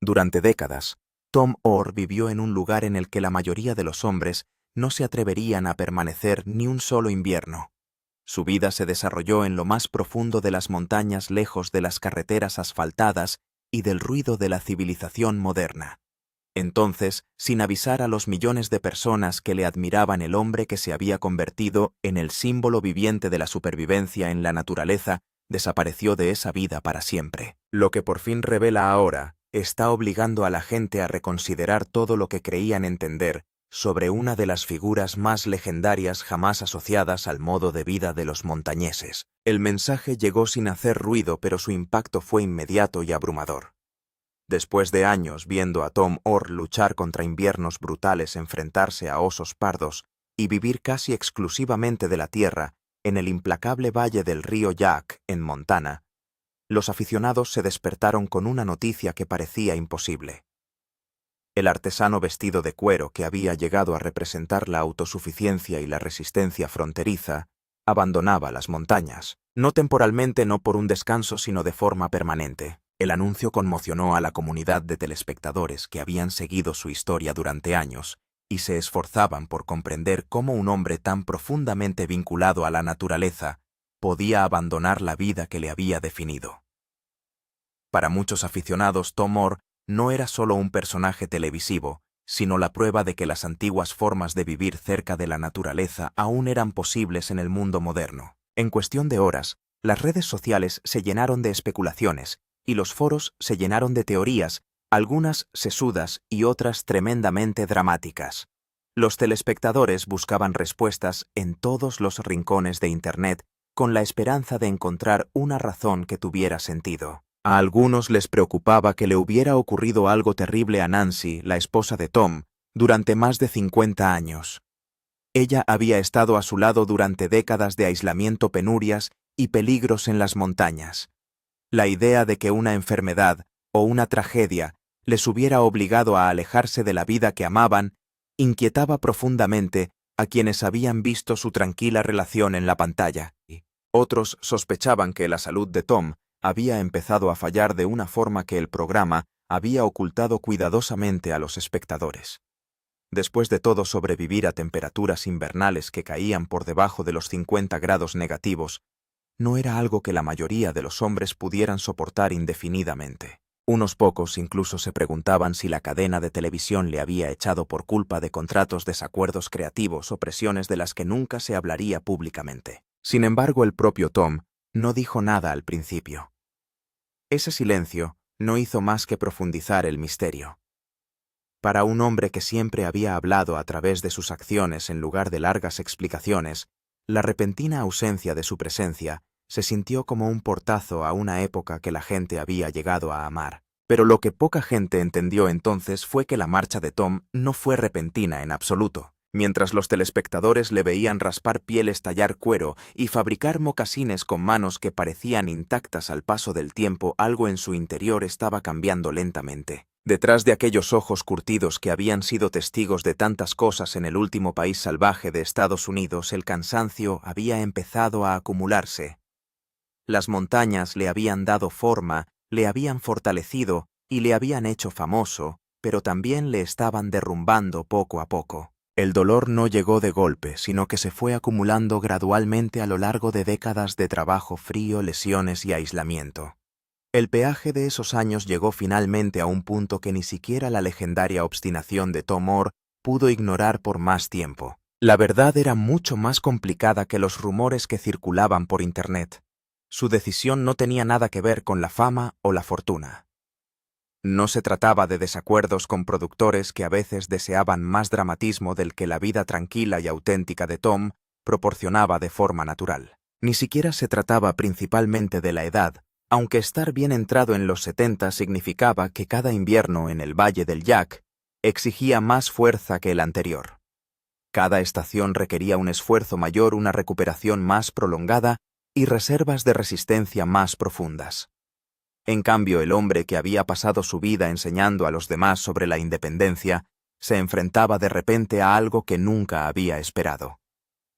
Durante décadas, Tom Orr vivió en un lugar en el que la mayoría de los hombres no se atreverían a permanecer ni un solo invierno. Su vida se desarrolló en lo más profundo de las montañas, lejos de las carreteras asfaltadas y del ruido de la civilización moderna. Entonces, sin avisar a los millones de personas que le admiraban, el hombre que se había convertido en el símbolo viviente de la supervivencia en la naturaleza, desapareció de esa vida para siempre. Lo que por fin revela ahora está obligando a la gente a reconsiderar todo lo que creían entender sobre una de las figuras más legendarias jamás asociadas al modo de vida de los montañeses. El mensaje llegó sin hacer ruido, pero su impacto fue inmediato y abrumador. Después de años viendo a Tom Orr luchar contra inviernos brutales, enfrentarse a osos pardos y vivir casi exclusivamente de la tierra en el implacable valle del río Jack, en Montana, los aficionados se despertaron con una noticia que parecía imposible. El artesano vestido de cuero, que había llegado a representar la autosuficiencia y la resistencia fronteriza, abandonaba las montañas, no temporalmente, no por un descanso, sino de forma permanente. El anuncio conmocionó a la comunidad de telespectadores que habían seguido su historia durante años y se esforzaban por comprender cómo un hombre tan profundamente vinculado a la naturaleza podía abandonar la vida que le había definido. Para muchos aficionados, Tom Orr no era solo un personaje televisivo, sino la prueba de que las antiguas formas de vivir cerca de la naturaleza aún eran posibles en el mundo moderno. En cuestión de horas, las redes sociales se llenaron de especulaciones y los foros se llenaron de teorías, algunas sesudas y otras tremendamente dramáticas. Los telespectadores buscaban respuestas en todos los rincones de Internet con la esperanza de encontrar una razón que tuviera sentido. A algunos les preocupaba que le hubiera ocurrido algo terrible a Nancy, la esposa de Tom, durante más de 50 años. Ella había estado a su lado durante décadas de aislamiento, penurias y peligros en las montañas. La idea de que una enfermedad o una tragedia les hubiera obligado a alejarse de la vida que amaban inquietaba profundamente a quienes habían visto su tranquila relación en la pantalla. Otros sospechaban que la salud de Tom había empezado a fallar de una forma que el programa había ocultado cuidadosamente a los espectadores. Después de todo, sobrevivir a temperaturas invernales que caían por debajo de los 50 grados negativos no era algo que la mayoría de los hombres pudieran soportar indefinidamente. Unos pocos incluso se preguntaban si la cadena de televisión le había echado por culpa de contratos, desacuerdos creativos o presiones de las que nunca se hablaría públicamente. Sin embargo, el propio Tom no dijo nada al principio. Ese silencio no hizo más que profundizar el misterio. Para un hombre que siempre había hablado a través de sus acciones en lugar de largas explicaciones, la repentina ausencia de su presencia se sintió como un portazo a una época que la gente había llegado a amar. Pero lo que poca gente entendió entonces fue que la marcha de Tom no fue repentina en absoluto. Mientras los telespectadores le veían raspar pieles, tallar cuero y fabricar mocasines con manos que parecían intactas al paso del tiempo, algo en su interior estaba cambiando lentamente. Detrás de aquellos ojos curtidos que habían sido testigos de tantas cosas en el último país salvaje de Estados Unidos, el cansancio había empezado a acumularse. Las montañas le habían dado forma, le habían fortalecido y le habían hecho famoso, pero también le estaban derrumbando poco a poco. El dolor no llegó de golpe, sino que se fue acumulando gradualmente a lo largo de décadas de trabajo, frío, lesiones y aislamiento. El peaje de esos años llegó finalmente a un punto que ni siquiera la legendaria obstinación de Tom Orr pudo ignorar por más tiempo. La verdad era mucho más complicada que los rumores que circulaban por Internet. Su decisión no tenía nada que ver con la fama o la fortuna. No se trataba de desacuerdos con productores que a veces deseaban más dramatismo del que la vida tranquila y auténtica de Tom proporcionaba de forma natural. Ni siquiera se trataba principalmente de la edad, aunque estar bien entrado en los 70 significaba que cada invierno en el Valle del Jack exigía más fuerza que el anterior. Cada estación requería un esfuerzo mayor, una recuperación más prolongada y reservas de resistencia más profundas. En cambio, el hombre que había pasado su vida enseñando a los demás sobre la independencia se enfrentaba de repente a algo que nunca había esperado: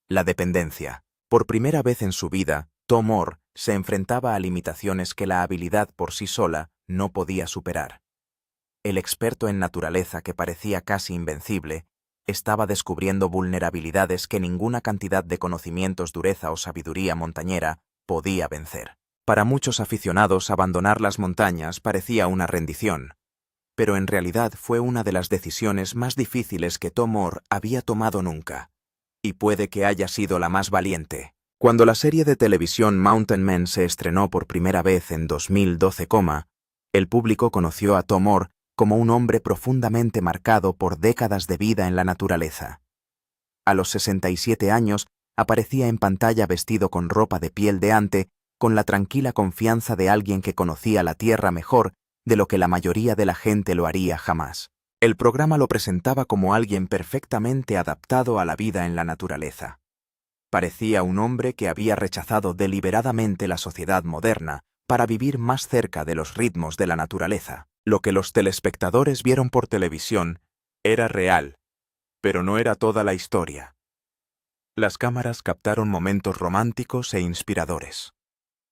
la dependencia. Por primera vez en su vida, Tom Orr se enfrentaba a limitaciones que la habilidad por sí sola no podía superar. El experto en naturaleza que parecía casi invencible, estaba descubriendo vulnerabilidades que ninguna cantidad de conocimientos, dureza o sabiduría montañera podía vencer. Para muchos aficionados, abandonar las montañas parecía una rendición, pero en realidad fue una de las decisiones más difíciles que Tom Moore había tomado nunca, y puede que haya sido la más valiente. Cuando la serie de televisión Mountain Men se estrenó por primera vez en 2012, el público conoció a Tom Moore como un hombre profundamente marcado por décadas de vida en la naturaleza. A los 67 años, aparecía en pantalla vestido con ropa de piel de ante, con la tranquila confianza de alguien que conocía la tierra mejor de lo que la mayoría de la gente lo haría jamás. El programa lo presentaba como alguien perfectamente adaptado a la vida en la naturaleza. Parecía un hombre que había rechazado deliberadamente la sociedad moderna para vivir más cerca de los ritmos de la naturaleza. Lo que los telespectadores vieron por televisión era real, pero no era toda la historia. Las cámaras captaron momentos románticos e inspiradores.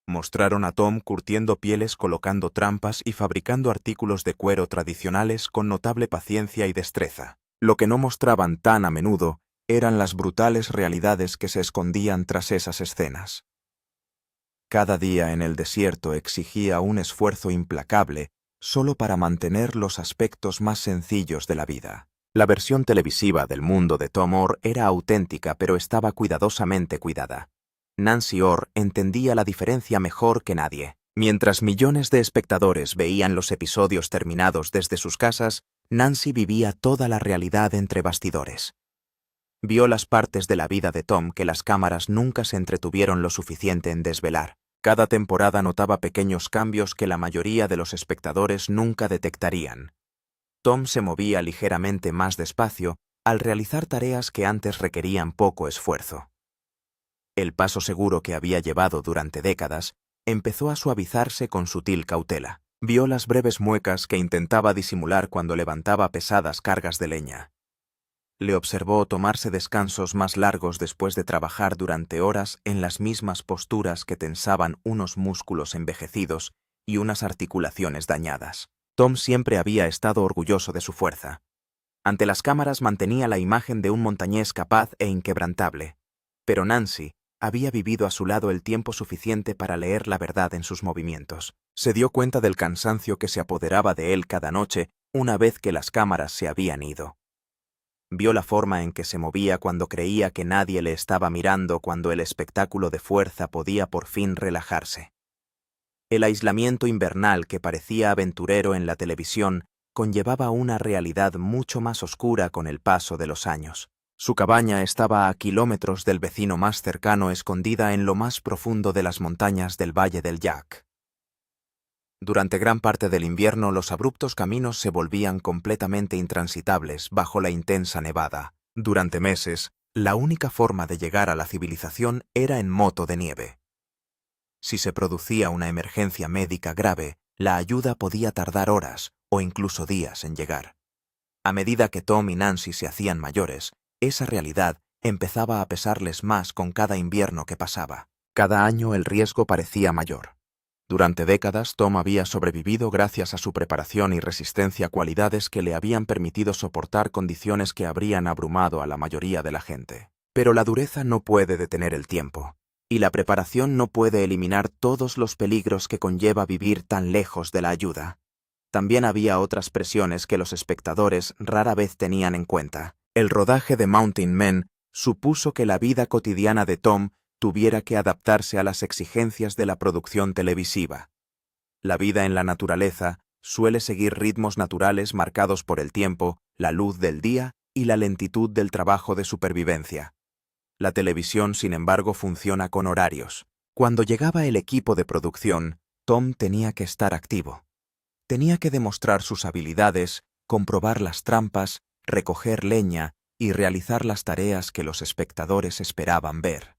Mostraron a Tom curtiendo pieles, colocando trampas y fabricando artículos de cuero tradicionales con notable paciencia y destreza. Lo que no mostraban tan a menudo eran las brutales realidades que se escondían tras esas escenas. Cada día en el desierto exigía un esfuerzo implacable solo para mantener los aspectos más sencillos de la vida. La versión televisiva del mundo de Tom Moore era auténtica, pero estaba cuidadosamente cuidada. Nancy Orr entendía la diferencia mejor que nadie. Mientras millones de espectadores veían los episodios terminados desde sus casas, Nancy vivía toda la realidad entre bastidores. Vio las partes de la vida de Tom que las cámaras nunca se entretuvieron lo suficiente en desvelar. Cada temporada notaba pequeños cambios que la mayoría de los espectadores nunca detectarían. Tom se movía ligeramente más despacio al realizar tareas que antes requerían poco esfuerzo. El paso seguro que había llevado durante décadas empezó a suavizarse con sutil cautela. Vio las breves muecas que intentaba disimular cuando levantaba pesadas cargas de leña. Le observó tomarse descansos más largos después de trabajar durante horas en las mismas posturas que tensaban unos músculos envejecidos y unas articulaciones dañadas. Tom siempre había estado orgulloso de su fuerza. Ante las cámaras mantenía la imagen de un montañés capaz e inquebrantable, pero Nancy había vivido a su lado el tiempo suficiente para leer la verdad en sus movimientos. Se dio cuenta del cansancio que se apoderaba de él cada noche una vez que las cámaras se habían ido. Vio la forma en que se movía cuando creía que nadie le estaba mirando, cuando el espectáculo de fuerza podía por fin relajarse. El aislamiento invernal que parecía aventurero en la televisión conllevaba una realidad mucho más oscura con el paso de los años. Su cabaña estaba a kilómetros del vecino más cercano, escondida en lo más profundo de las montañas del Valle del Jack. Durante gran parte del invierno los abruptos caminos se volvían completamente intransitables bajo la intensa nevada. Durante meses, la única forma de llegar a la civilización era en moto de nieve. Si se producía una emergencia médica grave, la ayuda podía tardar horas o incluso días en llegar. A medida que Tom y Nancy se hacían mayores, esa realidad empezaba a pesarles más con cada invierno que pasaba. Cada año el riesgo parecía mayor. Durante décadas, Tom había sobrevivido gracias a su preparación y resistencia, cualidades que le habían permitido soportar condiciones que habrían abrumado a la mayoría de la gente. Pero la dureza no puede detener el tiempo, y la preparación no puede eliminar todos los peligros que conlleva vivir tan lejos de la ayuda. También había otras presiones que los espectadores rara vez tenían en cuenta. El rodaje de Mountain Men supuso que la vida cotidiana de Tom tuviera que adaptarse a las exigencias de la producción televisiva. La vida en la naturaleza suele seguir ritmos naturales marcados por el tiempo, la luz del día y la lentitud del trabajo de supervivencia. La televisión, sin embargo, funciona con horarios. Cuando llegaba el equipo de producción, Tom tenía que estar activo. Tenía que demostrar sus habilidades, comprobar las trampas, recoger leña y realizar las tareas que los espectadores esperaban ver.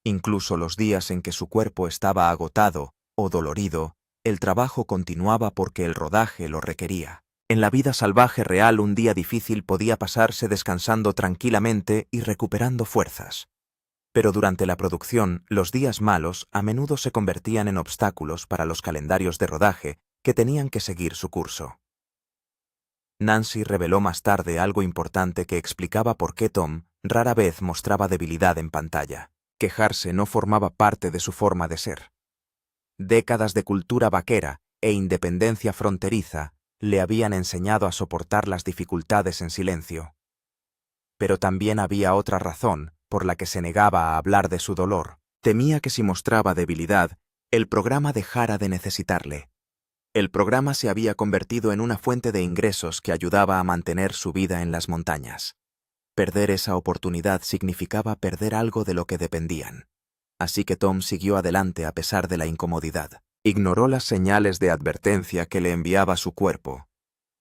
Incluso los días en que su cuerpo estaba agotado o dolorido, el trabajo continuaba porque el rodaje lo requería. En la vida salvaje real, un día difícil podía pasarse descansando tranquilamente y recuperando fuerzas. Pero durante la producción, los días malos a menudo se convertían en obstáculos para los calendarios de rodaje que tenían que seguir su curso. Nancy reveló más tarde algo importante que explicaba por qué Tom rara vez mostraba debilidad en pantalla. Quejarse no formaba parte de su forma de ser. Décadas de cultura vaquera e independencia fronteriza le habían enseñado a soportar las dificultades en silencio. Pero también había otra razón por la que se negaba a hablar de su dolor. Temía que si mostraba debilidad, el programa dejara de necesitarle. El programa se había convertido en una fuente de ingresos que ayudaba a mantener su vida en las montañas. Perder esa oportunidad significaba perder algo de lo que dependían. Así que Tom siguió adelante a pesar de la incomodidad. Ignoró las señales de advertencia que le enviaba su cuerpo.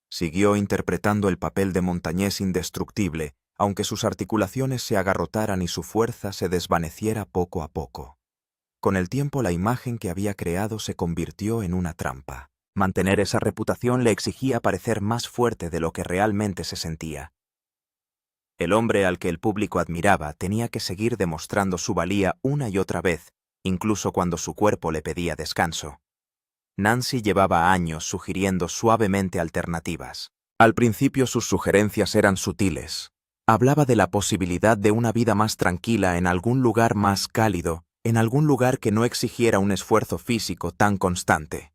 Siguió interpretando el papel de montañés indestructible, aunque sus articulaciones se agarrotaran y su fuerza se desvaneciera poco a poco. Con el tiempo la imagen que había creado se convirtió en una trampa. Mantener esa reputación le exigía parecer más fuerte de lo que realmente se sentía. El hombre al que el público admiraba tenía que seguir demostrando su valía una y otra vez, incluso cuando su cuerpo le pedía descanso. Nancy llevaba años sugiriendo suavemente alternativas. Al principio sus sugerencias eran sutiles. Hablaba de la posibilidad de una vida más tranquila en algún lugar más cálido, en algún lugar que no exigiera un esfuerzo físico tan constante.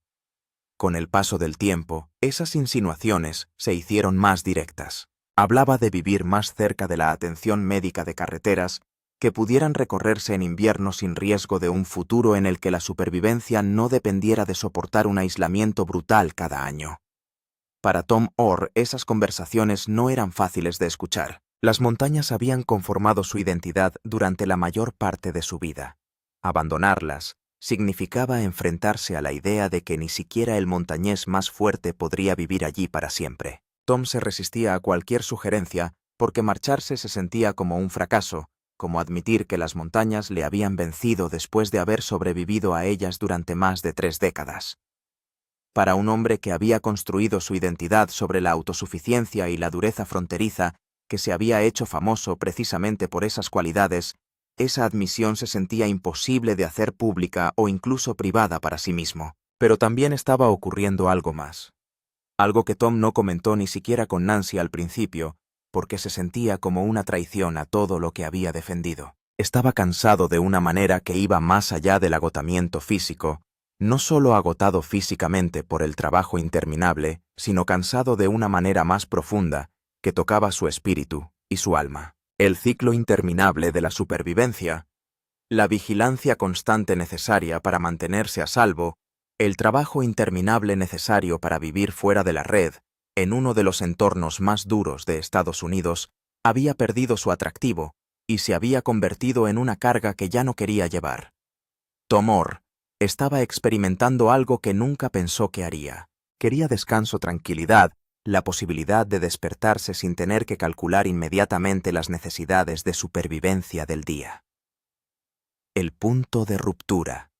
Con el paso del tiempo, esas insinuaciones se hicieron más directas. Hablaba de vivir más cerca de la atención médica de carreteras que pudieran recorrerse en invierno sin riesgo de un futuro en el que la supervivencia no dependiera de soportar un aislamiento brutal cada año. Para Tom Orr, esas conversaciones no eran fáciles de escuchar. Las montañas habían conformado su identidad durante la mayor parte de su vida. Abandonarlas significaba enfrentarse a la idea de que ni siquiera el montañés más fuerte podría vivir allí para siempre. Tom se resistía a cualquier sugerencia porque marcharse se sentía como un fracaso, como admitir que las montañas le habían vencido después de haber sobrevivido a ellas durante más de 3 décadas. Para un hombre que había construido su identidad sobre la autosuficiencia y la dureza fronteriza, que se había hecho famoso precisamente por esas cualidades, esa admisión se sentía imposible de hacer pública o incluso privada para sí mismo. Pero también estaba ocurriendo algo más. Algo que Tom no comentó ni siquiera con Nancy al principio, porque se sentía como una traición a todo lo que había defendido. Estaba cansado de una manera que iba más allá del agotamiento físico, no solo agotado físicamente por el trabajo interminable, sino cansado de una manera más profunda, que tocaba su espíritu y su alma. El ciclo interminable de la supervivencia, la vigilancia constante necesaria para mantenerse a salvo, el trabajo interminable necesario para vivir fuera de la red, en uno de los entornos más duros de Estados Unidos, había perdido su atractivo y se había convertido en una carga que ya no quería llevar. Tom Orr estaba experimentando algo que nunca pensó que haría. Quería descanso, tranquilidad, la posibilidad de despertarse sin tener que calcular inmediatamente las necesidades de supervivencia del día. El punto de ruptura.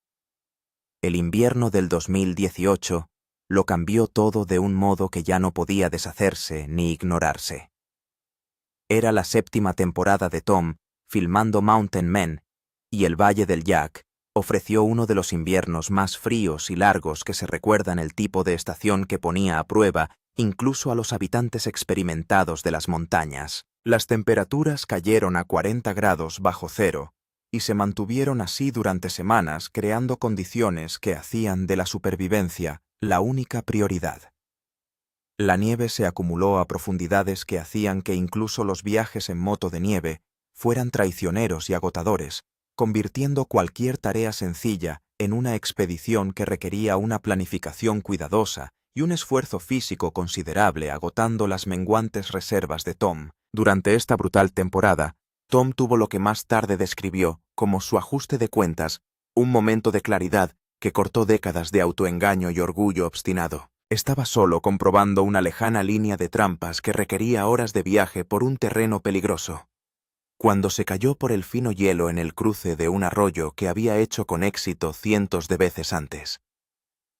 El invierno del 2018 lo cambió todo de un modo que ya no podía deshacerse ni ignorarse. Era la 7ª temporada de Tom, filmando Mountain Men, y el Valle del Jack ofreció uno de los inviernos más fríos y largos que se recuerdan, el tipo de estación que ponía a prueba incluso a los habitantes experimentados de las montañas. Las temperaturas cayeron a 40 grados bajo cero y se mantuvieron así durante semanas, creando condiciones que hacían de la supervivencia la única prioridad. La nieve se acumuló a profundidades que hacían que incluso los viajes en moto de nieve fueran traicioneros y agotadores, convirtiendo cualquier tarea sencilla en una expedición que requería una planificación cuidadosa y un esfuerzo físico considerable, agotando las menguantes reservas de Tom. Durante esta brutal temporada, Tom tuvo lo que más tarde describió como su ajuste de cuentas, un momento de claridad que cortó décadas de autoengaño y orgullo obstinado. Estaba solo comprobando una lejana línea de trampas que requería horas de viaje por un terreno peligroso. Cuando se cayó por el fino hielo en el cruce de un arroyo que había hecho con éxito cientos de veces antes.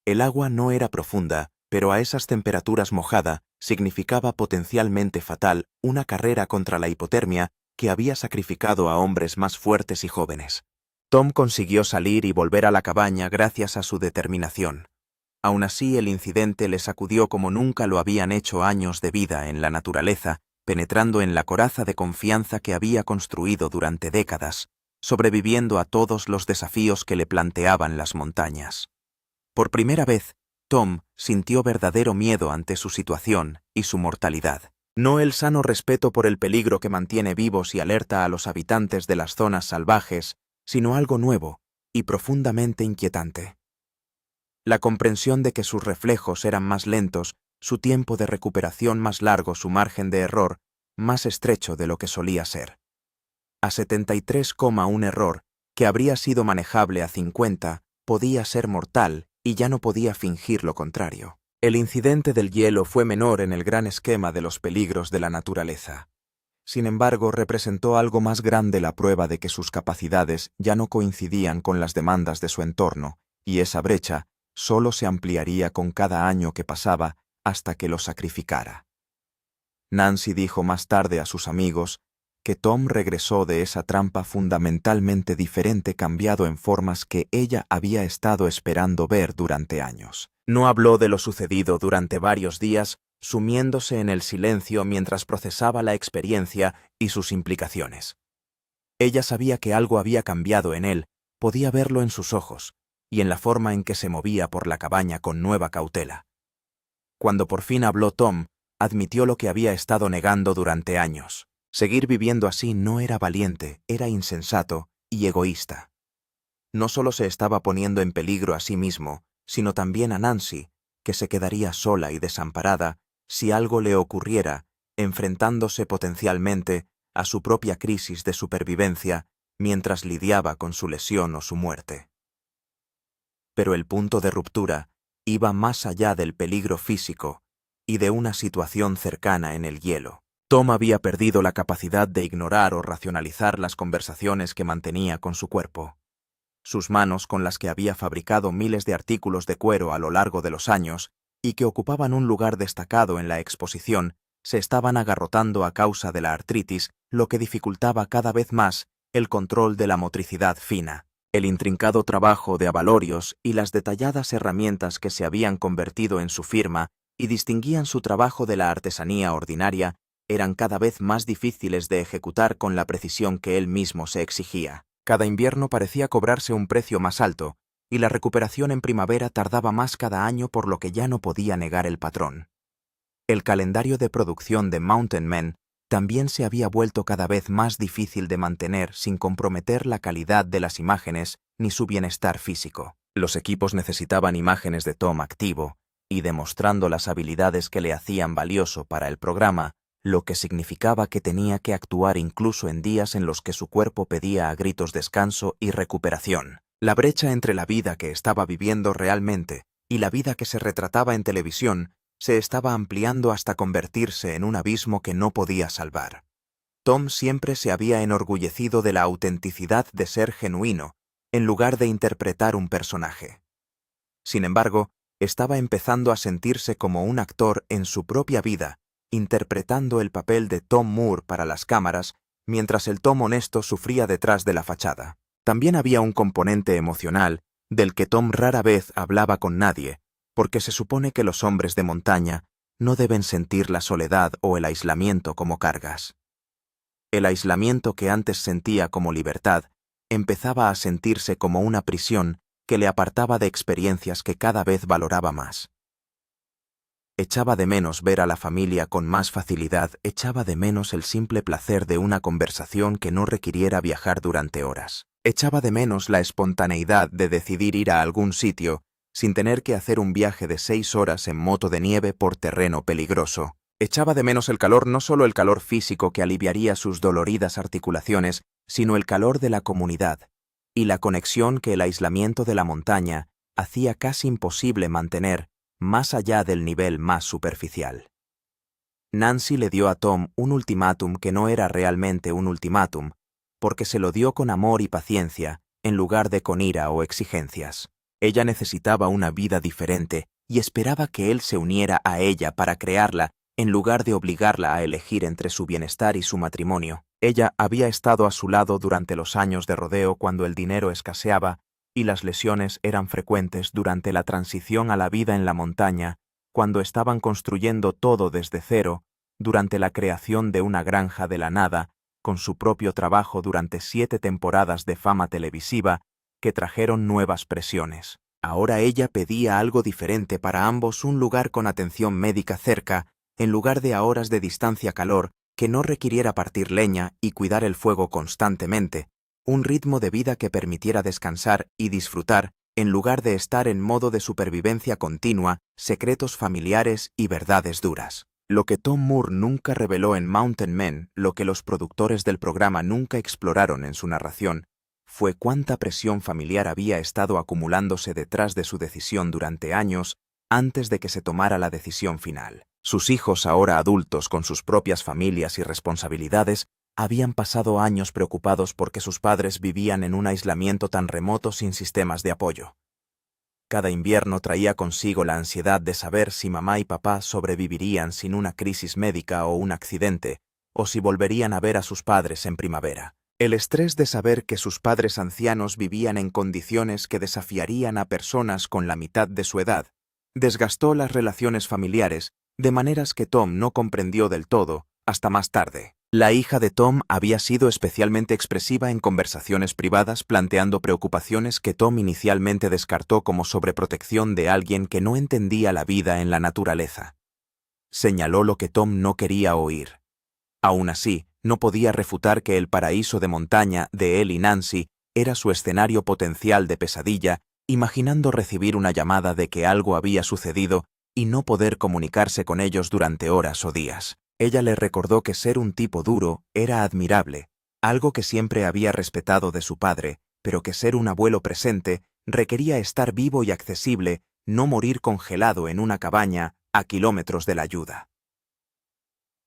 El agua no era profunda, pero a esas temperaturas mojada significaba potencialmente fatal una carrera contra la hipotermia que había sacrificado a hombres más fuertes y jóvenes. Tom consiguió salir y volver a la cabaña gracias a su determinación. Aún así, el incidente le sacudió como nunca lo habían hecho años de vida en la naturaleza, penetrando en la coraza de confianza que había construido durante décadas, sobreviviendo a todos los desafíos que le planteaban las montañas. Por primera vez, Tom sintió verdadero miedo ante su situación y su mortalidad. No el sano respeto por el peligro que mantiene vivos y alerta a los habitantes de las zonas salvajes, sino algo nuevo y profundamente inquietante. La comprensión de que sus reflejos eran más lentos, su tiempo de recuperación más largo, su margen de error más estrecho de lo que solía ser. A 73,1 error, que habría sido manejable a 50, podía ser mortal y ya no podía fingir lo contrario. El incidente del hielo fue menor en el gran esquema de los peligros de la naturaleza. Sin embargo, representó algo más grande la prueba de que sus capacidades ya no coincidían con las demandas de su entorno, y esa brecha solo se ampliaría con cada año que pasaba hasta que lo sacrificara. Nancy dijo más tarde a sus amigos que Tom regresó de esa trampa fundamentalmente diferente, cambiado en formas que ella había estado esperando ver durante años. No habló de lo sucedido durante varios días, sumiéndose en el silencio mientras procesaba la experiencia y sus implicaciones. Ella sabía que algo había cambiado en él, podía verlo en sus ojos y en la forma en que se movía por la cabaña con nueva cautela. Cuando por fin habló Tom, admitió lo que había estado negando durante años. Seguir viviendo así no era valiente, era insensato y egoísta. No solo se estaba poniendo en peligro a sí mismo, sino también a Nancy, que se quedaría sola y desamparada si algo le ocurriera, enfrentándose potencialmente a su propia crisis de supervivencia mientras lidiaba con su lesión o su muerte. Pero el punto de ruptura iba más allá del peligro físico y de una situación cercana en el hielo. Tom había perdido la capacidad de ignorar o racionalizar las conversaciones que mantenía con su cuerpo. Sus manos, con las que había fabricado miles de artículos de cuero a lo largo de los años y que ocupaban un lugar destacado en la exposición, se estaban agarrotando a causa de la artritis, lo que dificultaba cada vez más el control de la motricidad fina. El intrincado trabajo de abalorios y las detalladas herramientas que se habían convertido en su firma y distinguían su trabajo de la artesanía ordinaria eran cada vez más difíciles de ejecutar con la precisión que él mismo se exigía. Cada invierno parecía cobrarse un precio más alto, y la recuperación en primavera tardaba más cada año, por lo que ya no podía negar el patrón. El calendario de producción de Mountain Men también se había vuelto cada vez más difícil de mantener sin comprometer la calidad de las imágenes ni su bienestar físico. Los equipos necesitaban imágenes de Tom activo y demostrando las habilidades que le hacían valioso para el programa, lo que significaba que tenía que actuar incluso en días en los que su cuerpo pedía a gritos descanso y recuperación. La brecha entre la vida que estaba viviendo realmente y la vida que se retrataba en televisión se estaba ampliando hasta convertirse en un abismo que no podía salvar. Tom siempre se había enorgullecido de la autenticidad de ser genuino, en lugar de interpretar un personaje. Sin embargo, estaba empezando a sentirse como un actor en su propia vida, interpretando el papel de Tom Moore para las cámaras, mientras el Tom honesto sufría detrás de la fachada. También había un componente emocional, del que Tom rara vez hablaba con nadie, porque se supone que los hombres de montaña no deben sentir la soledad o el aislamiento como cargas. El aislamiento que antes sentía como libertad empezaba a sentirse como una prisión que le apartaba de experiencias que cada vez valoraba más. Echaba de menos ver a la familia con más facilidad, echaba de menos el simple placer de una conversación que no requiriera viajar durante horas. Echaba de menos la espontaneidad de decidir ir a algún sitio sin tener que hacer un viaje de 6 horas en moto de nieve por terreno peligroso. Echaba de menos el calor, no solo el calor físico que aliviaría sus doloridas articulaciones, sino el calor de la comunidad y la conexión que el aislamiento de la montaña hacía casi imposible mantener más allá del nivel más superficial. Nancy le dio a Tom un ultimátum que no era realmente un ultimátum, porque se lo dio con amor y paciencia, en lugar de con ira o exigencias. Ella necesitaba una vida diferente y esperaba que él se uniera a ella para crearla, en lugar de obligarla a elegir entre su bienestar y su matrimonio. Ella había estado a su lado durante los años de rodeo cuando el dinero escaseaba y las lesiones eran frecuentes durante la transición a la vida en la montaña, cuando estaban construyendo todo desde cero, durante la creación de una granja de la nada, con su propio trabajo durante 7 temporadas de fama televisiva, que trajeron nuevas presiones. Ahora ella pedía algo diferente para ambos: un lugar con atención médica cerca, en lugar de a horas de distancia, calor, que no requiriera partir leña y cuidar el fuego constantemente, un ritmo de vida que permitiera descansar y disfrutar, en lugar de estar en modo de supervivencia continua, secretos familiares y verdades duras. Lo que Tom Moore nunca reveló en Mountain Men, lo que los productores del programa nunca exploraron en su narración, fue cuánta presión familiar había estado acumulándose detrás de su decisión durante años antes de que se tomara la decisión final. Sus hijos, ahora adultos con sus propias familias y responsabilidades, habían pasado años preocupados porque sus padres vivían en un aislamiento tan remoto sin sistemas de apoyo. Cada invierno traía consigo la ansiedad de saber si mamá y papá sobrevivirían sin una crisis médica o un accidente, o si volverían a ver a sus padres en primavera. El estrés de saber que sus padres ancianos vivían en condiciones que desafiarían a personas con la mitad de su edad desgastó las relaciones familiares de maneras que Tom no comprendió del todo hasta más tarde. La hija de Tom había sido especialmente expresiva en conversaciones privadas, planteando preocupaciones que Tom inicialmente descartó como sobreprotección de alguien que no entendía la vida en la naturaleza. Señaló lo que Tom no quería oír. Aún así, no podía refutar que el paraíso de montaña de él y Nancy era su escenario potencial de pesadilla, imaginando recibir una llamada de que algo había sucedido y no poder comunicarse con ellos durante horas o días. Ella le recordó que ser un tipo duro era admirable, algo que siempre había respetado de su padre, pero que ser un abuelo presente requería estar vivo y accesible, no morir congelado en una cabaña a kilómetros de la ayuda.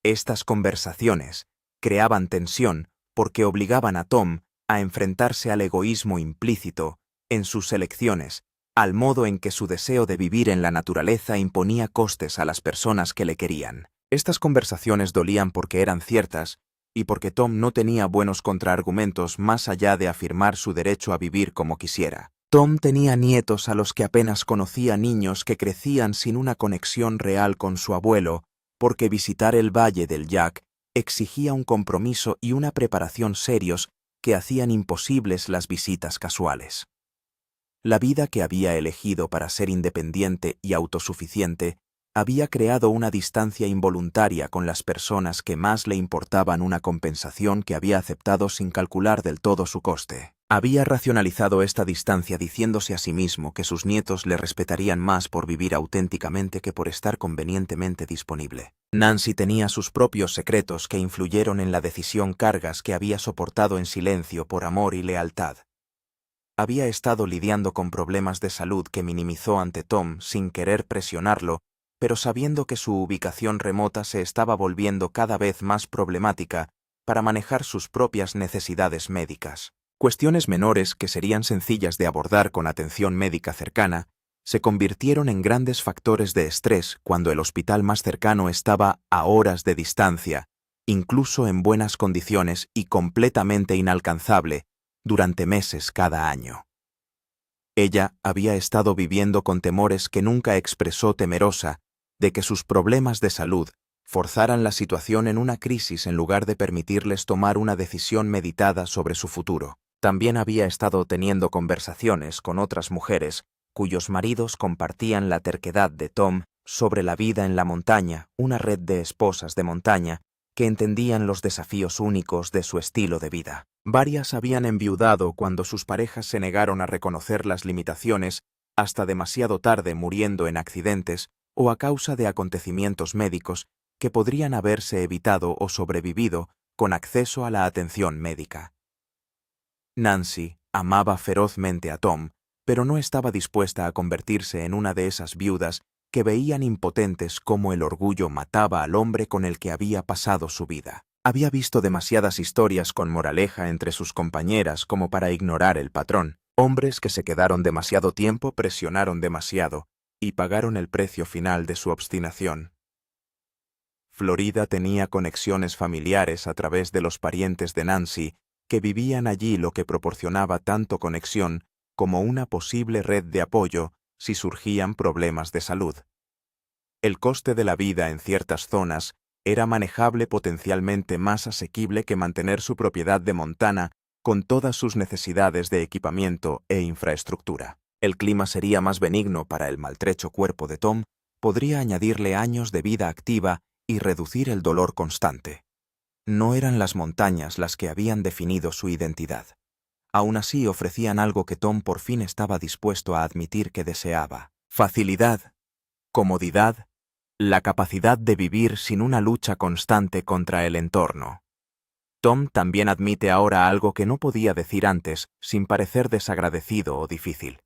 Estas conversaciones creaban tensión porque obligaban a Tom a enfrentarse al egoísmo implícito en sus elecciones, al modo en que su deseo de vivir en la naturaleza imponía costes a las personas que le querían. Estas conversaciones dolían porque eran ciertas y porque Tom no tenía buenos contraargumentos más allá de afirmar su derecho a vivir como quisiera. Tom tenía nietos a los que apenas conocía, niños que crecían sin una conexión real con su abuelo, porque visitar el Valle del Jack exigía un compromiso y una preparación serios que hacían imposibles las visitas casuales. La vida que había elegido para ser independiente y autosuficiente había creado una distancia involuntaria con las personas que más le importaban, una compensación que había aceptado sin calcular del todo su coste. Había racionalizado esta distancia diciéndose a sí mismo que sus nietos le respetarían más por vivir auténticamente que por estar convenientemente disponible. Nancy tenía sus propios secretos que influyeron en la decisión, cargas que había soportado en silencio por amor y lealtad. Había estado lidiando con problemas de salud que minimizó ante Tom sin querer presionarlo, pero sabiendo que su ubicación remota se estaba volviendo cada vez más problemática para manejar sus propias necesidades médicas. Cuestiones menores que serían sencillas de abordar con atención médica cercana se convirtieron en grandes factores de estrés cuando el hospital más cercano estaba a horas de distancia, incluso en buenas condiciones y completamente inalcanzable, durante meses cada año. Ella había estado viviendo con temores que nunca expresó, temerosa de que sus problemas de salud forzaran la situación en una crisis en lugar de permitirles tomar una decisión meditada sobre su futuro. También había estado teniendo conversaciones con otras mujeres cuyos maridos compartían la terquedad de Tom sobre la vida en la montaña, una red de esposas de montaña que entendían los desafíos únicos de su estilo de vida. Varias habían enviudado cuando sus parejas se negaron a reconocer las limitaciones hasta demasiado tarde, muriendo en accidentes o a causa de acontecimientos médicos que podrían haberse evitado o sobrevivido con acceso a la atención médica. Nancy amaba ferozmente a Tom, pero no estaba dispuesta a convertirse en una de esas viudas que veían impotentes cómo el orgullo mataba al hombre con el que había pasado su vida. Había visto demasiadas historias con moraleja entre sus compañeras como para ignorar el patrón. Hombres que se quedaron demasiado tiempo, presionaron demasiado y pagaron el precio final de su obstinación. Florida tenía conexiones familiares a través de los parientes de Nancy que vivían allí, lo que proporcionaba tanto conexión como una posible red de apoyo si surgían problemas de salud. El coste de la vida en ciertas zonas era manejable, potencialmente más asequible que mantener su propiedad de Montana con todas sus necesidades de equipamiento e infraestructura. El clima sería más benigno para el maltrecho cuerpo de Tom, podría añadirle años de vida activa y reducir el dolor constante. No eran las montañas las que habían definido su identidad. Aún así ofrecían algo que Tom por fin estaba dispuesto a admitir que deseaba: facilidad, comodidad, la capacidad de vivir sin una lucha constante contra el entorno. Tom también admite ahora algo que no podía decir antes sin parecer desagradecido o difícil.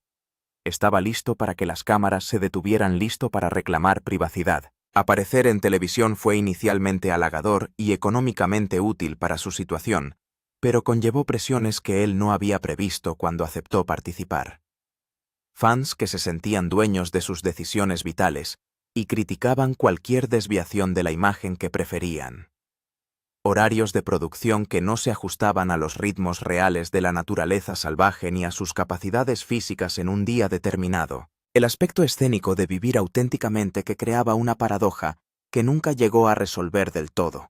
Estaba listo para que las cámaras se detuvieran, listo para reclamar privacidad. Aparecer en televisión fue inicialmente halagador y económicamente útil para su situación, pero conllevó presiones que él no había previsto cuando aceptó participar. Fans que se sentían dueños de sus decisiones vitales y criticaban cualquier desviación de la imagen que preferían. Horarios de producción que no se ajustaban a los ritmos reales de la naturaleza salvaje ni a sus capacidades físicas en un día determinado. El aspecto escénico de vivir auténticamente que creaba una paradoja que nunca llegó a resolver del todo.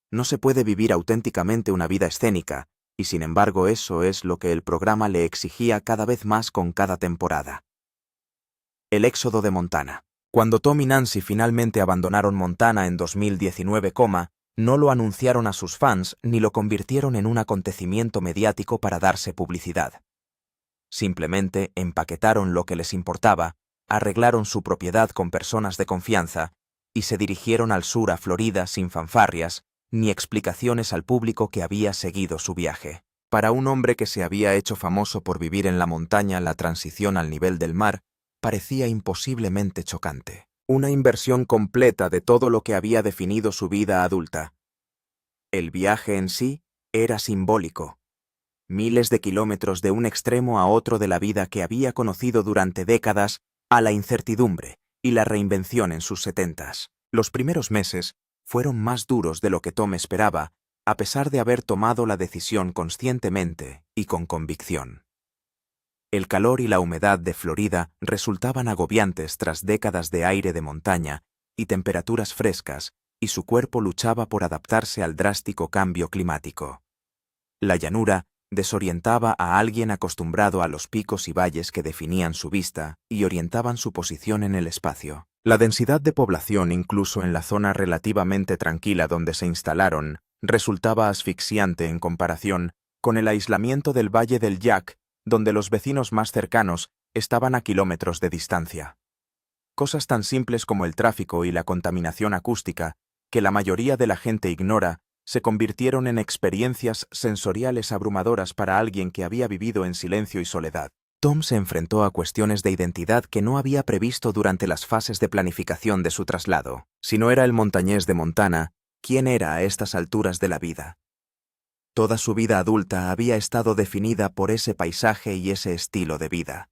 No se puede vivir auténticamente una vida escénica, y sin embargo eso es lo que el programa le exigía cada vez más con cada temporada. El éxodo de Montana. Cuando Tom y Nancy finalmente abandonaron Montana en 2019, no lo anunciaron a sus fans ni lo convirtieron en un acontecimiento mediático para darse publicidad. Simplemente empaquetaron lo que les importaba, arreglaron su propiedad con personas de confianza y se dirigieron al sur a Florida sin fanfarrias ni explicaciones al público que había seguido su viaje. Para un hombre que se había hecho famoso por vivir en la montaña, la transición al nivel del mar parecía imposiblemente chocante. Una inversión completa de todo lo que había definido su vida adulta. El viaje en sí era simbólico. Miles de kilómetros de un extremo a otro de la vida que había conocido durante décadas, a la incertidumbre y la reinvención en sus 70s. Los primeros meses fueron más duros de lo que Tom esperaba, a pesar de haber tomado la decisión conscientemente y con convicción. El calor y la humedad de Florida resultaban agobiantes tras décadas de aire de montaña y temperaturas frescas, y su cuerpo luchaba por adaptarse al drástico cambio climático. La llanura desorientaba a alguien acostumbrado a los picos y valles que definían su vista y orientaban su posición en el espacio. La densidad de población, incluso en la zona relativamente tranquila donde se instalaron, resultaba asfixiante en comparación con el aislamiento del Valle del Jack, donde los vecinos más cercanos estaban a kilómetros de distancia. Cosas tan simples como el tráfico y la contaminación acústica, que la mayoría de la gente ignora, se convirtieron en experiencias sensoriales abrumadoras para alguien que había vivido en silencio y soledad. Tom se enfrentó a cuestiones de identidad que no había previsto durante las fases de planificación de su traslado. Si no era el montañés de Montana, ¿quién era a estas alturas de la vida? Toda su vida adulta había estado definida por ese paisaje y ese estilo de vida.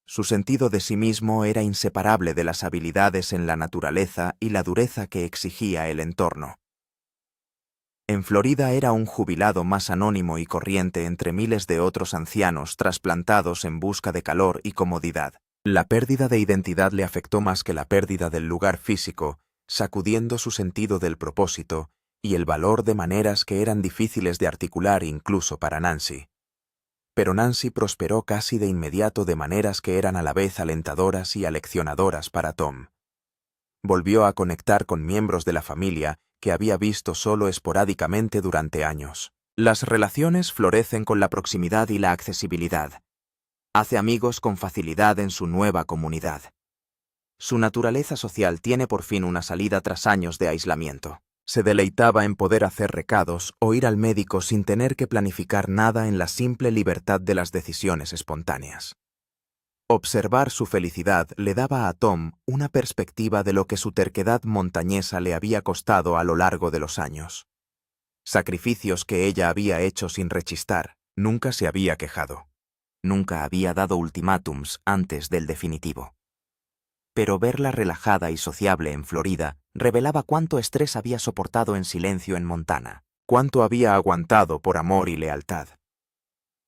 Su sentido de sí mismo era inseparable de las habilidades en la naturaleza y la dureza que exigía el entorno. En Florida era un jubilado más anónimo y corriente entre miles de otros ancianos trasplantados en busca de calor y comodidad. La pérdida de identidad le afectó más que la pérdida del lugar físico, sacudiendo su sentido del propósito y el valor de maneras que eran difíciles de articular incluso para Nancy. Pero Nancy prosperó casi de inmediato de maneras que eran a la vez alentadoras y aleccionadoras para Tom. Volvió a conectar con miembros de la familia que había visto solo esporádicamente durante años. Las relaciones florecen con la proximidad y la accesibilidad. Hace amigos con facilidad en su nueva comunidad. Su naturaleza social tiene por fin una salida tras años de aislamiento. Se deleitaba en poder hacer recados o ir al médico sin tener que planificar nada, en la simple libertad de las decisiones espontáneas. Observar su felicidad le daba a Tom una perspectiva de lo que su terquedad montañesa le había costado a lo largo de los años. Sacrificios que ella había hecho sin rechistar. Nunca se había quejado. Nunca había dado ultimátums antes del definitivo. Pero verla relajada y sociable en Florida revelaba cuánto estrés había soportado en silencio en Montana, cuánto había aguantado por amor y lealtad.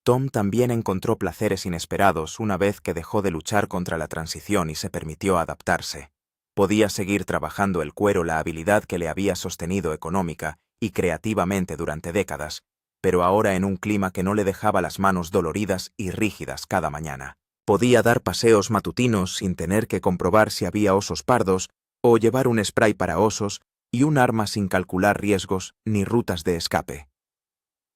Tom también encontró placeres inesperados una vez que dejó de luchar contra la transición y se permitió adaptarse. Podía seguir trabajando el cuero, la habilidad que le había sostenido económica y creativamente durante décadas, pero ahora en un clima que no le dejaba las manos doloridas y rígidas cada mañana. Podía dar paseos matutinos sin tener que comprobar si había osos pardos o llevar un spray para osos y un arma sin calcular riesgos ni rutas de escape.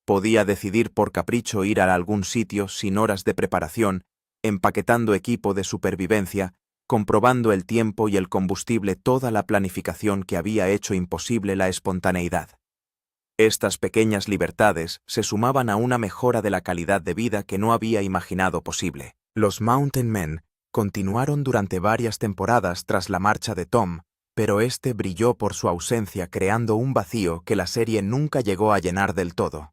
Podía decidir por capricho ir a algún sitio sin horas de preparación, empaquetando equipo de supervivencia, comprobando el tiempo y el combustible, toda la planificación que había hecho imposible la espontaneidad. Estas pequeñas libertades se sumaban a una mejora de la calidad de vida que no había imaginado posible. Los Mountain Men continuaron durante varias temporadas tras la marcha de Tom, pero este brilló por su ausencia, creando un vacío que la serie nunca llegó a llenar del todo.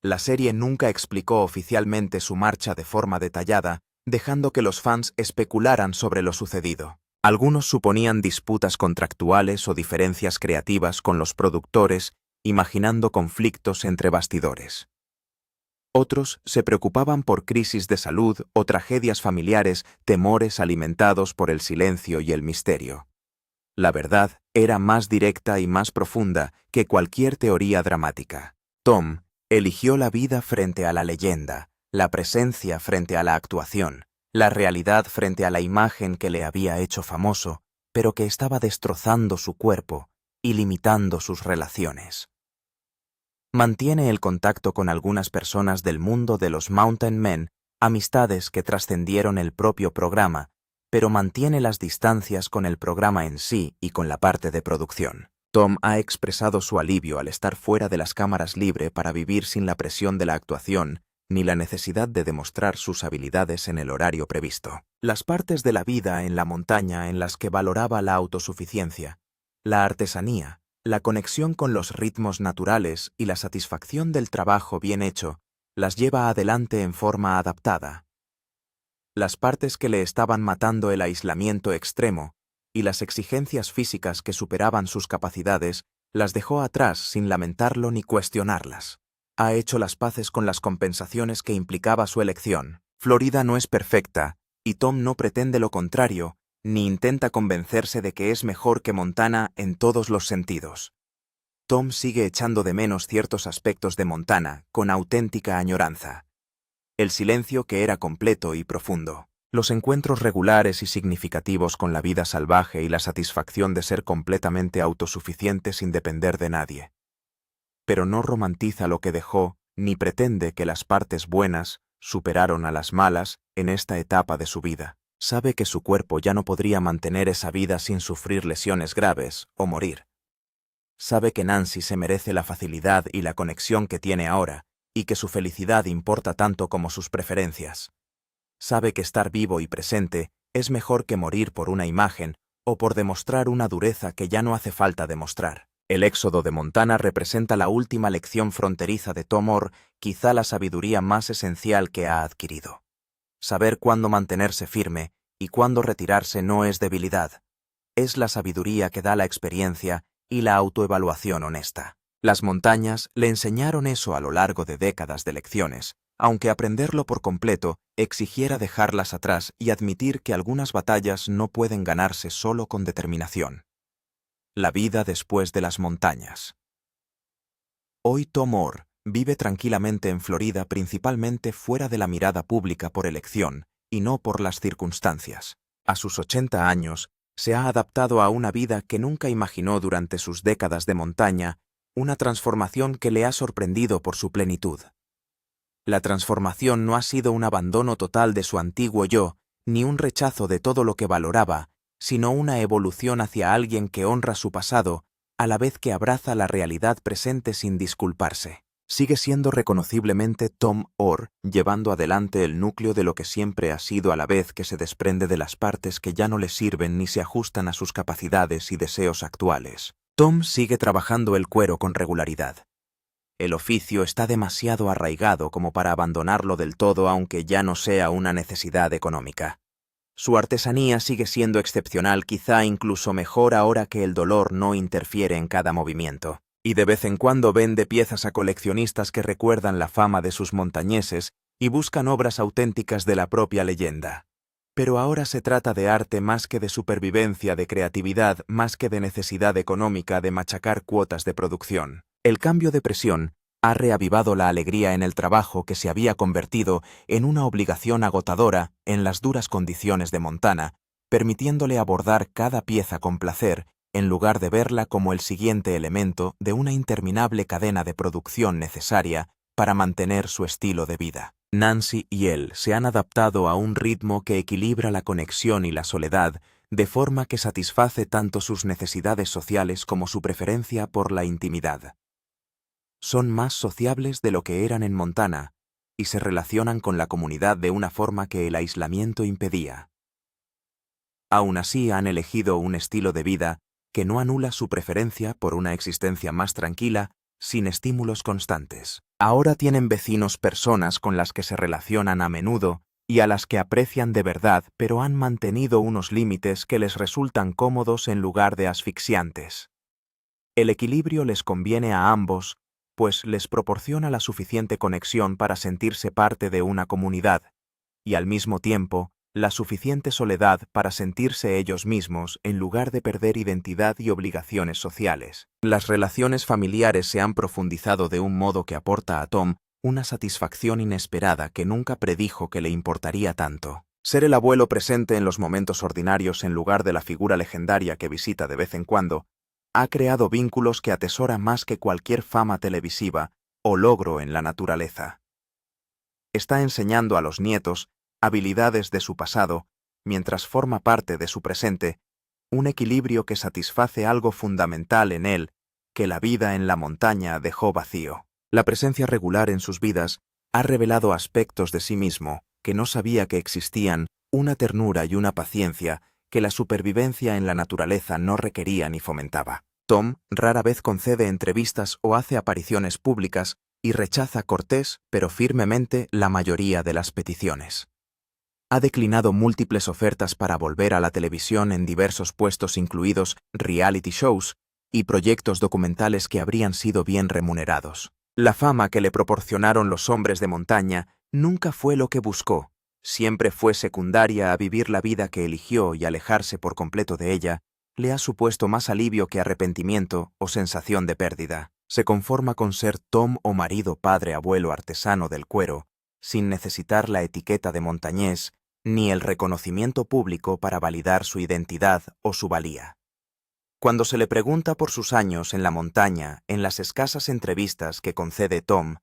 La serie nunca explicó oficialmente su marcha de forma detallada, dejando que los fans especularan sobre lo sucedido. Algunos suponían disputas contractuales o diferencias creativas con los productores, imaginando conflictos entre bastidores. Otros se preocupaban por crisis de salud o tragedias familiares, temores alimentados por el silencio y el misterio. La verdad era más directa y más profunda que cualquier teoría dramática. Tom eligió la vida frente a la leyenda, la presencia frente a la actuación, la realidad frente a la imagen que le había hecho famoso, pero que estaba destrozando su cuerpo y limitando sus relaciones. Mantiene el contacto con algunas personas del mundo de los Mountain Men, amistades que trascendieron el propio programa, pero mantiene las distancias con el programa en sí y con la parte de producción. Tom ha expresado su alivio al estar fuera de las cámaras libre para vivir sin la presión de la actuación ni la necesidad de demostrar sus habilidades en el horario previsto. Las partes de la vida en la montaña en las que valoraba la autosuficiencia, la artesanía, la conexión con los ritmos naturales y la satisfacción del trabajo bien hecho, las lleva adelante en forma adaptada. Las partes que le estaban matando, el aislamiento extremo y las exigencias físicas que superaban sus capacidades, las dejó atrás sin lamentarlo ni cuestionarlas. Ha hecho las paces con las compensaciones que implicaba su elección. Florida no es perfecta, y Tom no pretende lo contrario, ni intenta convencerse de que es mejor que Montana en todos los sentidos. Tom sigue echando de menos ciertos aspectos de Montana con auténtica añoranza. El silencio que era completo y profundo, los encuentros regulares y significativos con la vida salvaje y la satisfacción de ser completamente autosuficiente sin depender de nadie. Pero no romantiza lo que dejó, ni pretende que las partes buenas superaron a las malas en esta etapa de su vida. Sabe que su cuerpo ya no podría mantener esa vida sin sufrir lesiones graves o morir. Sabe que Nancy se merece la facilidad y la conexión que tiene ahora, y que su felicidad importa tanto como sus preferencias. Sabe que estar vivo y presente es mejor que morir por una imagen o por demostrar una dureza que ya no hace falta demostrar. El éxodo de Montana representa la última lección fronteriza de Tom Orr, quizá la sabiduría más esencial que ha adquirido. Saber cuándo mantenerse firme y cuándo retirarse no es debilidad. Es la sabiduría que da la experiencia y la autoevaluación honesta. Las montañas le enseñaron eso a lo largo de décadas de lecciones, aunque aprenderlo por completo exigiera dejarlas atrás y admitir que algunas batallas no pueden ganarse solo con determinación. La vida después de las montañas. Hoy Tom Orr vive tranquilamente en Florida, principalmente fuera de la mirada pública por elección y no por las circunstancias. A sus 80 años, se ha adaptado a una vida que nunca imaginó durante sus décadas de montaña, una transformación que le ha sorprendido por su plenitud. La transformación no ha sido un abandono total de su antiguo yo, ni un rechazo de todo lo que valoraba, sino una evolución hacia alguien que honra su pasado, a la vez que abraza la realidad presente sin disculparse. Sigue siendo reconociblemente Tom Orr, llevando adelante el núcleo de lo que siempre ha sido, a la vez que se desprende de las partes que ya no le sirven ni se ajustan a sus capacidades y deseos actuales. Tom sigue trabajando el cuero con regularidad. El oficio está demasiado arraigado como para abandonarlo del todo, aunque ya no sea una necesidad económica. Su artesanía sigue siendo excepcional, quizá incluso mejor ahora que el dolor no interfiere en cada movimiento. Y de vez en cuando vende piezas a coleccionistas que recuerdan la fama de sus montañeses y buscan obras auténticas de la propia leyenda. Pero ahora se trata de arte más que de supervivencia, de creatividad, más que de necesidad económica de machacar cuotas de producción. El cambio de presión ha reavivado la alegría en el trabajo que se había convertido en una obligación agotadora en las duras condiciones de Montana, permitiéndole abordar cada pieza con placer en lugar de verla como el siguiente elemento de una interminable cadena de producción necesaria para mantener su estilo de vida. Nancy y él se han adaptado a un ritmo que equilibra la conexión y la soledad, de forma que satisface tanto sus necesidades sociales como su preferencia por la intimidad. Son más sociables de lo que eran en Montana y se relacionan con la comunidad de una forma que el aislamiento impedía. Aún así han elegido un estilo de vida que no anula su preferencia por una existencia más tranquila, sin estímulos constantes. Ahora tienen vecinos, personas con las que se relacionan a menudo y a las que aprecian de verdad, pero han mantenido unos límites que les resultan cómodos en lugar de asfixiantes. El equilibrio les conviene a ambos, pues les proporciona la suficiente conexión para sentirse parte de una comunidad, y al mismo tiempo, la suficiente soledad para sentirse ellos mismos en lugar de perder identidad y obligaciones sociales. Las relaciones familiares se han profundizado de un modo que aporta a Tom una satisfacción inesperada que nunca predijo que le importaría tanto. Ser el abuelo presente en los momentos ordinarios en lugar de la figura legendaria que visita de vez en cuando, ha creado vínculos que atesora más que cualquier fama televisiva o logro en la naturaleza. Está enseñando a los nietos habilidades de su pasado, mientras forma parte de su presente, un equilibrio que satisface algo fundamental en él, que la vida en la montaña dejó vacío. La presencia regular en sus vidas ha revelado aspectos de sí mismo que no sabía que existían, una ternura y una paciencia que la supervivencia en la naturaleza no requería ni fomentaba. Tom rara vez concede entrevistas o hace apariciones públicas y rechaza cortés pero firmemente la mayoría de las peticiones. Ha declinado múltiples ofertas para volver a la televisión en diversos puestos, incluidos reality shows y proyectos documentales que habrían sido bien remunerados. La fama que le proporcionaron los hombres de montaña nunca fue lo que buscó, siempre fue secundaria a vivir la vida que eligió, y alejarse por completo de ella le ha supuesto más alivio que arrepentimiento o sensación de pérdida. Se conforma con ser Tom o marido, padre, abuelo, artesano del cuero, sin necesitar la etiqueta de montañés ni el reconocimiento público para validar su identidad o su valía. Cuando se le pregunta por sus años en la montaña, en las escasas entrevistas que concede Tom,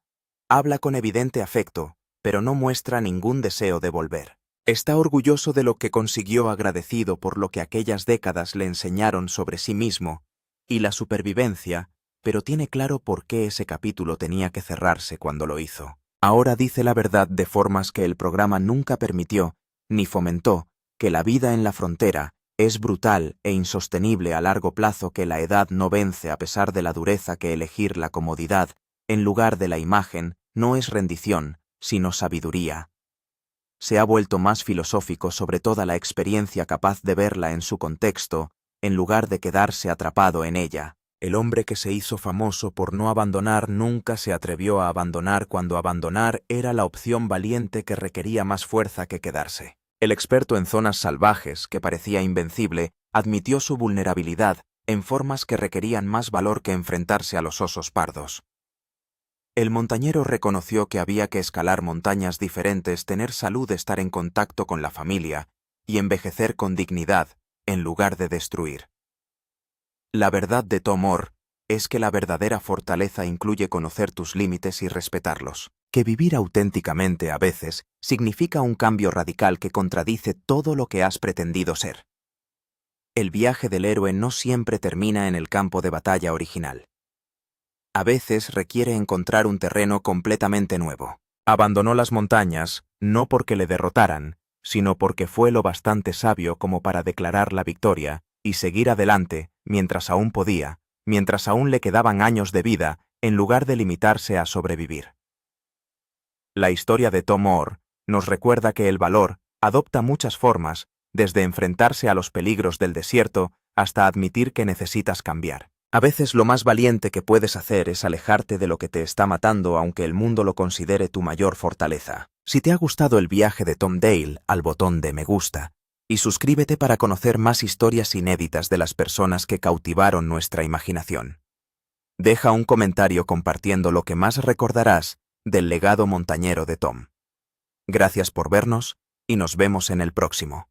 habla con evidente afecto, pero no muestra ningún deseo de volver. Está orgulloso de lo que consiguió, agradecido por lo que aquellas décadas le enseñaron sobre sí mismo y la supervivencia, pero tiene claro por qué ese capítulo tenía que cerrarse cuando lo hizo. Ahora dice la verdad de formas que el programa nunca permitió ni fomentó, que la vida en la frontera es brutal e insostenible a largo plazo, que la edad no vence a pesar de la dureza, que elegir la comodidad en lugar de la imagen no es rendición, sino sabiduría. Se ha vuelto más filosófico sobre toda la experiencia, capaz de verla en su contexto, en lugar de quedarse atrapado en ella. El hombre que se hizo famoso por no abandonar nunca se atrevió a abandonar cuando abandonar era la opción valiente que requería más fuerza que quedarse. El experto en zonas salvajes, que parecía invencible, admitió su vulnerabilidad en formas que requerían más valor que enfrentarse a los osos pardos. El montañero reconoció que había que escalar montañas diferentes, tener salud, estar en contacto con la familia y envejecer con dignidad, en lugar de destruir. La verdad de Tom Orr es que la verdadera fortaleza incluye conocer tus límites y respetarlos, que vivir auténticamente a veces significa un cambio radical que contradice todo lo que has pretendido ser. El viaje del héroe no siempre termina en el campo de batalla original. A veces requiere encontrar un terreno completamente nuevo. Abandonó las montañas, no porque le derrotaran, sino porque fue lo bastante sabio como para declarar la victoria y seguir adelante mientras aún podía, mientras aún le quedaban años de vida, en lugar de limitarse a sobrevivir. La historia de Tom Orr nos recuerda que el valor adopta muchas formas, desde enfrentarse a los peligros del desierto hasta admitir que necesitas cambiar. A veces lo más valiente que puedes hacer es alejarte de lo que te está matando aunque el mundo lo considere tu mayor fortaleza. Si te ha gustado el viaje de Tom Dale, al botón de me gusta, y suscríbete para conocer más historias inéditas de las personas que cautivaron nuestra imaginación. Deja un comentario compartiendo lo que más recordarás del legado montañero de Tom. Gracias por vernos y nos vemos en el próximo.